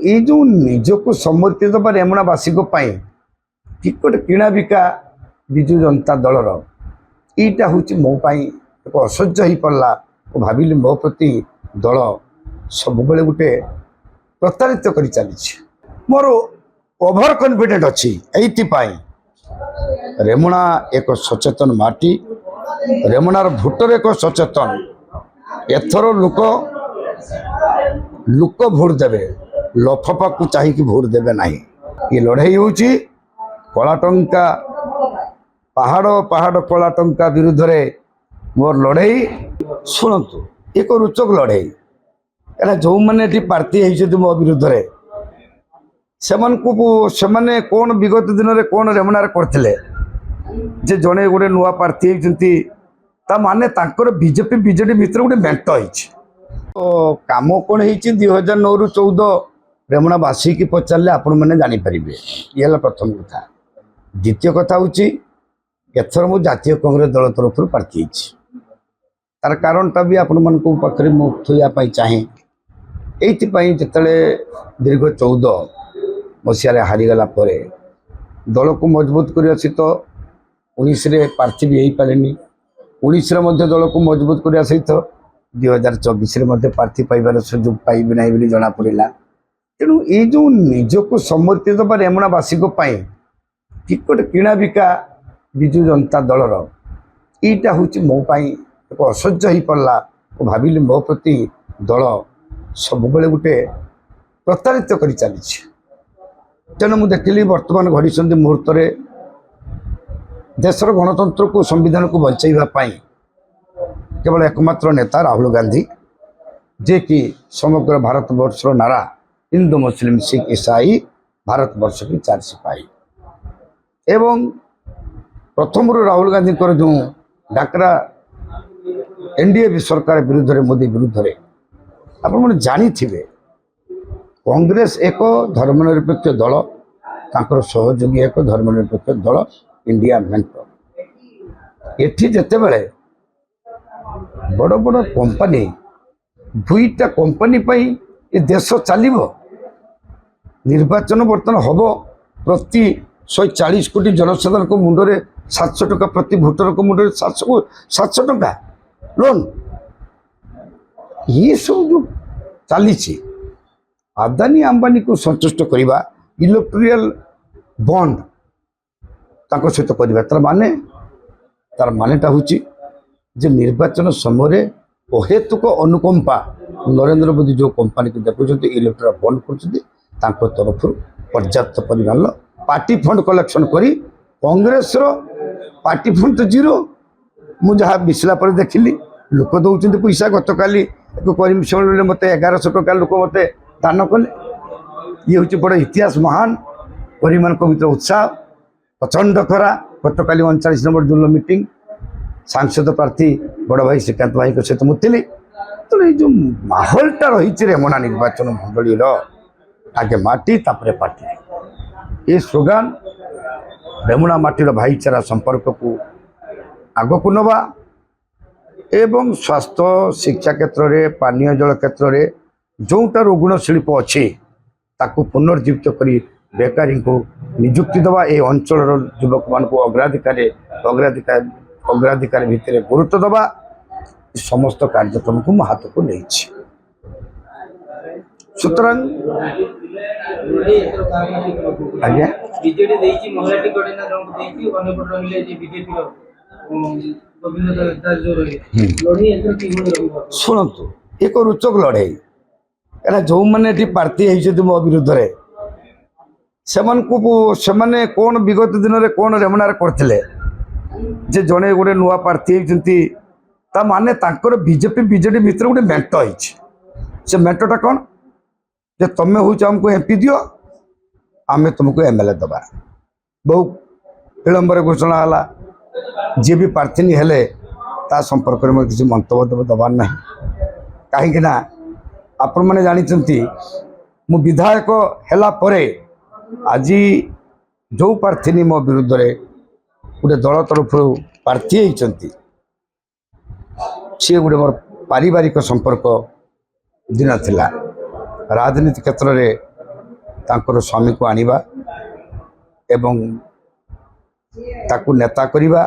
ये जो निजक समर्पित दबा रेमुणावासी टिकट किणा बिका विजु जनता दलर यहीटा हूँ मो एक असह्य हो पड़ा भाविली मो प्रति दल सब गोटे प्रतारित कर चली मोर ओभर कॉन्फिडेंट अच्छी रेमुणा एक सचेतन माटी रेमुणार भोटर एक सचेतन एथर लोक लोक भोट देवे लफफा को चाहिए भोट देवे ना ये लड़ाई हूँ कला टंका पहाड़ पहाड़ कला टंका विरुद्ध रे मोर लड़ाई शुणु एक रोचक लड़ाई क्या जो मैंने प्रार्थी होती मो विरुद्ध रे से कौन विगत दिन में कौन रेमुणार करते जे जड़े गोटे नुआ प्रार्थी होती माने बीजेपी बीजेडी भितर गोटे मेंट हो काम कौन हो 2009 रु 14 रेमुणावासी की पचारे आपण मैंने जापर ये प्रथम कथा द्वितीय कथा हूँ एथर मु जातीय कांग्रेस दल तरफ प्रार्थी तार कारणटा भी आपण मान पाखे मुझे चाहे ये जिते दीर्घ 14 मसीह हारीगला दल को मजबूत कर सहित 19 प्रार्थी भी हो पारे 19 दल को मजबूत करने सहित 2024 प्रार्थी पाइबार सुजोग पाइबे ना जना पड़ा तेणु ये जो निजक समर्पित दबा रेमुणावासी टिकट किणा बिका विजु जनता दलर यहीटा हूँ मो एक असह्य हो पड़ा भाविली मो प्रति दल सब गोटे प्रतारित कर चली तेणु मुझे देखिली बर्तमान घड़ी मुहूर्त देशर गणतंत्र को संविधान को बचाइवाई केवल एकमात्र नेता राहुल गांधी जे कि समग्र भारतवर्षर नारा हिंदू मुस्लिम सिख ईसाई भारतवर्ष की 4 सिपाही एवं प्रथम राहुल गांधी जो डाकरा एनडीए सरकार विरुद्ध मोदी विरुद्ध आप जानी कांग्रेस एक धर्मनिरपेक्ष दल तांकर सहयोगी एक धर्मनिरपेक्ष दल इंडिया मेंट एठी जेते बेले बड़ बड़ कंपनी 2टा कंपनी ये देश चलो निर्वाचन बर्तमान हम प्रति 140 कोटी जनसाधारण को मुंडे 700 टका प्रति भोटर को मुंडे 700 टका लोन ये सब जो चली आदानी अंबानी को संतुष्ट करवा इलेक्टोरियल बॉन्ड सहित करवा तार मानेटा हूँ जे निर्वाचन समय अहेतुक अनुकंपा नरेंद्र मोदी जो कंपनी को देखुं इलेक्टोरियल बॉन्ड कर तरफ पर्याप्त परिमाण पार्टी फंड कलेक्शन करी कांग्रेस पार्टी फंड तो जीरो मुझे मिसला पर देखिली लोक दौरान पैसा गत काली कर्मी सम्मेलन मत 1100 टका लोक मत दान कले ये हूँ बड़ इतिहास महान परिमान भितर उत्साह प्रचंड खरा गत काली 39 नंबर जून मीटिंग सांसद प्रार्थी बड़ भाई श्रीकांत भाई सहित मुझे तो ये जो माहौलटा रही रेमुणा निर्वाचन मंडली आगे माटी तापरे पार्टी ये स्लोगान रेमुणा माटीर भाईचारा संपर्क को आग को नवा एवं स्वास्थ्य शिक्षा क्षेत्र में पानीय जल क्षेत्र में जोटा रुग्ण शिल्प अच्छी ताकू पुनर्जीवित कर बेकारी को निजुक्ति दवा ये अंचल युवक मान अग्राधिकार भितर गुरुत्व दवा समस्त कार्यक्रम को हाथ को नहीं सुतरां आज्ञा शुणु एक रोचक लड़ाई क्या जो मैंने प्रार्थी होती मो विरुद्ध से कौन विगत दिन में कौन रेमुणार करते जे जड़े गोटे नुआ प्रार्थी होती माने बीजेपी बीजेडी भितर गोटे मेंट हो मेंटटा कौन जे तुम्हें हूँ आमको एमपी दियो आम तुमको एमएलए दबा बहु विलंब घोषणा है जी भी प्रार्थी हेले ता संपर्क में किसी मंतव्य दबार ना कहीं आपण मैंने जानते मु विधायक हैला परे आज जो प्रार्थी मो विरुद्ध गोटे दल तरफ प्रार्थी होती सी गोटे मोर पारिवारिक संपर्क दिन थिला राजनीति क्षेत्र में ତାଙ୍କର ସ୍ୱାମୀକୁ ଆଣିବା ଏବଂ ତାକୁ ନେତା କରିବା,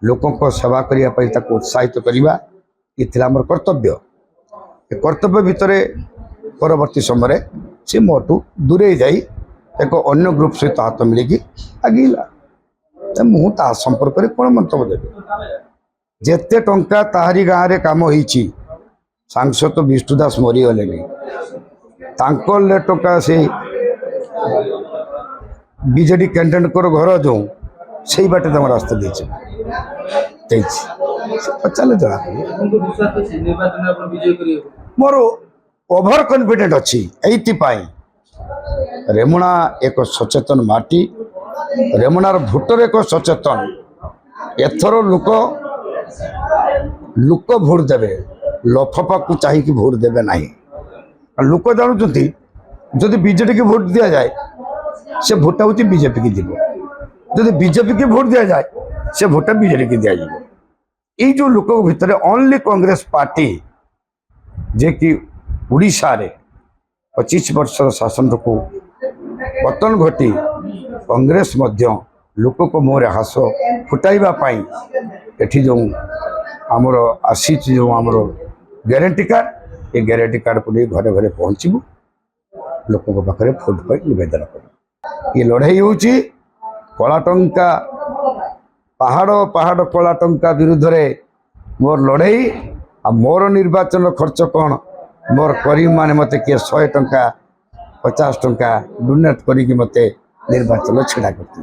ଲୋକଙ୍କ ସେବା କରିବା ପାଇଁ ତାକୁ ଉତ୍ସାହିତ କରିବା, ଏ ଥିଲା ଆମର କର୍ତ୍ତବ୍ୟ। ଏ କର୍ତ୍ତବ୍ୟ ଭିତରେ ପରବର୍ତ୍ତୀ ସମୟରେ ସେ ମୋଠୁ ଦୂରେଇ ଯାଇ ଏକ ଅନ୍ୟ ଗ୍ରୁପ ସହିତ ହାତ ମିଳିକି ଆଗେଇଲା। ମୁଁ ତା ସମ୍ପର୍କରେ କ'ଣ ମନ୍ତବ୍ୟ ଦେବି? ଯେତେ ଟଙ୍କା ତାହାରି ଗାଁରେ କାମ ହେଇଛି, ସାଂସଦ ବିଷ୍ଣୁ ଦାସ ମରିଗଲେଣି, ତାଙ୍କ ଟଙ୍କା ସେ ବିଜେଡି କ୍ୟାଣ୍ଡିଡେଟଙ୍କର ଘର ଯେଉଁ ସେଇ ବାଟେ ତାଙ୍କ ରାସ୍ତା ଦେଇଛି ପଚାରିଲେ ଜଣା। ମୋର ଓଭର କନଫିଡେଣ୍ଟ ଅଛି ଏଇଥିପାଇଁ, ରେମୁଣା ଏକ ସଚେତନ ମାଟି, ରେମୁଣାର ଭୋଟର ଏକ ସଚେତନ। ଏଥର ଲୋକ ଭୋଟ ଦେବେ, ଲଫାପାକୁ ଚାହିଁକି ଭୋଟ ଦେବେ ନାହିଁ। ଲୋକ ଜାଣୁଛନ୍ତି ଯଦି ବିଜେଡିକି ଭୋଟ ଦିଆଯାଏ ସେ ଭୋଟଟା ହେଉଛି ବିଜେପିକି ଯିବ, ଯଦି ବିଜେପିକି ଭୋଟ ଦିଆଯାଏ ସେ ଭୋଟଟା ବିଜେଡିକି ଦିଆଯିବ। ଏଇ ଯେଉଁ ଲୋକଙ୍କ ଭିତରେ ଓନ୍ଲି କଂଗ୍ରେସ ପାର୍ଟି ଯିଏକି ଓଡ଼ିଶାରେ 25 ବର୍ଷର ଶାସନକୁ ପତନ ଘଟି କଂଗ୍ରେସ ମଧ୍ୟ ଲୋକଙ୍କ ମୁହଁରେ ହସ ଫୁଟାଇବା ପାଇଁ ଏଠି ଯେଉଁ ଆମର ଆସିଛି, ଯେଉଁ ଆମର ଗ୍ୟାରେଣ୍ଟି କାର୍ଡ଼, ଏ ଗ୍ୟାରେଣ୍ଟି କାର୍ଡ଼କୁ ନେଇ ଘରେ ଘରେ ପହଞ୍ଚିବୁ, ଲୋକଙ୍କ ପାଖରେ ଭୋଟ ପାଇଁ ନିବେଦନ କରିବୁ। ଏ ଲଢ଼େଇ ହେଉଛି କଳା ଟଙ୍କା, ପାହାଡ଼ ପାହାଡ଼ କଳା ଟଙ୍କା ବିରୁଦ୍ଧରେ ମୋର ଲଢ଼େଇ। ଆଉ ମୋର ନିର୍ବାଚନ ଖର୍ଚ୍ଚ କ'ଣ? ମୋର କର୍ମୀମାନେ ମୋତେ କିଏ 100 ଟଙ୍କା 50 ଟଙ୍କା ଡୋନେଟ୍ କରିକି ମୋତେ ନିର୍ବାଚନ ଛିଡ଼ା କରିଛନ୍ତି।